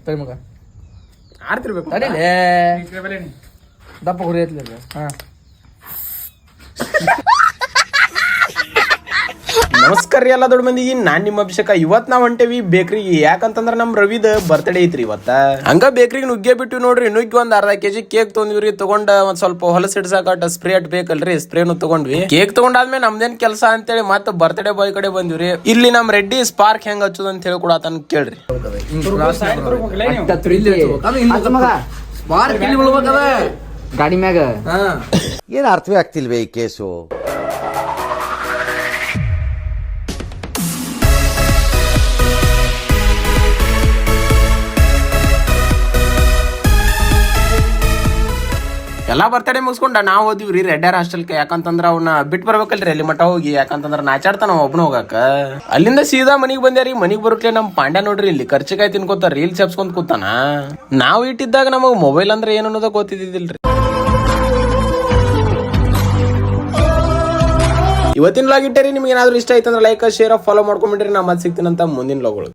ತಡಿ ಮಗ ಆಡ್ತಿರ್ಬೇಕು ತಡಿಲೇ ದಪ್ಪ ಹುರಿ ಐತ್ಲಿಲ್ಲ ಹಾ ನಮಸ್ಕಾರ ರೀ ಎಲ್ಲ ದೊಡ್ಡ ಮಂದಿಗೆ ನಾನ್ ನಿಮ್ಮ ಅಭಿಷೇಕ ಇವತ್ ನಾವ್ ಹೊಂಟೇವಿ ಬೇಕ್ರಿಗೆ ಯಾಕಂತಂದ್ರ ನಮ್ ರವಿದ ಬರ್ತ್ಡೇ ಐತ್ರಿ ಇವತ್ತ ಹಂಗ ಬೇಕ್ರಿಗೆ ನುಗ್ಗೆ ಬಿಟ್ಟು ನೋಡ್ರಿ ನುಗ್ಗಿ ಒಂದ್ ಅರ್ಧ ಕೆಜಿ ಕೇಕ್ ತೊಗೊಂಡ್ವಿ ತಗೊಂಡ ಒಂದ್ ಸ್ವಲ್ಪ ಹೊಲಸ್ ಹಿಡ್ಸಾಕ ಸ್ಪ್ರೇ ಅಟ್ ಬೇಕಲ್ರಿ ಸ್ಪ್ರೇನು ತಗೊಂಡ್ವಿ ಕೇಕ್ ತಗೊಂಡಾದ್ಮೇಲೆ ನಮ್ದೇನ್ ಕೆಲಸ ಅಂತೇಳಿ ಮತ್ತ ಬರ್ತ್ಡೇ ಬಾಯ್ ಕಡೆ ಬಂದಿವ್ರಿ ಇಲ್ಲಿ ನಮ್ ರೆಡ್ಡಿ ಸ್ಪಾರ್ಕ್ ಹೆಂಗ್ ಹಚ್ಚೋದ್ ಅಂತ ಹೇಳಿ ಕೂಡ ತನ್ ಕೇಳ್ರಿ ಗಾಡಿ ಮ್ಯಾಗ ಏನ್ ಅರ್ಥವೇ ಆಗ್ತಿಲ್ವೇ ಈ ಕೇಸು ಎಲ್ಲಾ ಬರ್ತಡೇ ಮುಗಿಸ್ಕೊಂಡ ನಾವ್ ಹೋದಿವ್ರಿ ರೆಡ್ಡರ್ ಹಾಸ್ಟೆಲ್ಗೆ ಯಾಕಂತಂದ್ರ ಅವ್ನ ಬಿಟ್ ಬರ್ಬೇಕಲ್ರಿ ಅಲ್ಲಿ ಮಠ ಹೋಗಿ ಯಾಕಂತಂದ್ರ ನಾಚಾಡ್ತಾನ ಒಬ್ಬನ ಹೋಗಾಕ ಅಲ್ಲಿಂದ ಸೀದಾ ಮನಿಗ್ ಬಂದ್ಯಾರಿ ಮನಿಗ್ ಬರೋಕ್ಲೆ ನಮ್ ಪಾಂಡ್ಯ ನೋಡ್ರಿ ಇಲ್ಲಿ ಖರ್ಚಿಕಾಯಿ ತಿನ್ಕೋತ ರೀಲ್ಸ್ ಹಬ್ಸ್ಕೊಂಡ್ ಕೂತಾನ ನಾವ್ ಇಟ್ಟಿದ್ದಾಗ ನಮಗ್ ಮೊಬೈಲ್ ಅಂದ್ರೆ ಏನು ಅನ್ನೋದ ಗೊತ್ತಿದ್ದಿಲ್ರಿ ಇವತ್ತಿನ ಲಾಗ್ ಇಟ್ಟರಿ ನಿಮ್ಗೆ ಏನಾದ್ರು ಇಷ್ಟ ಆಯ್ತಂದ್ರೆ ಲೈಕ್ ಶೇರ್ ಫಾಲೋ ಮಾಡ್ಕೊಂಡ್ಬಿಡ್ರಿ ನಾ ಮತ್ತೆ ಸಿಗ್ತೀನಂತ ಮುಂದಿನ ಲಾಗ್ಗಳು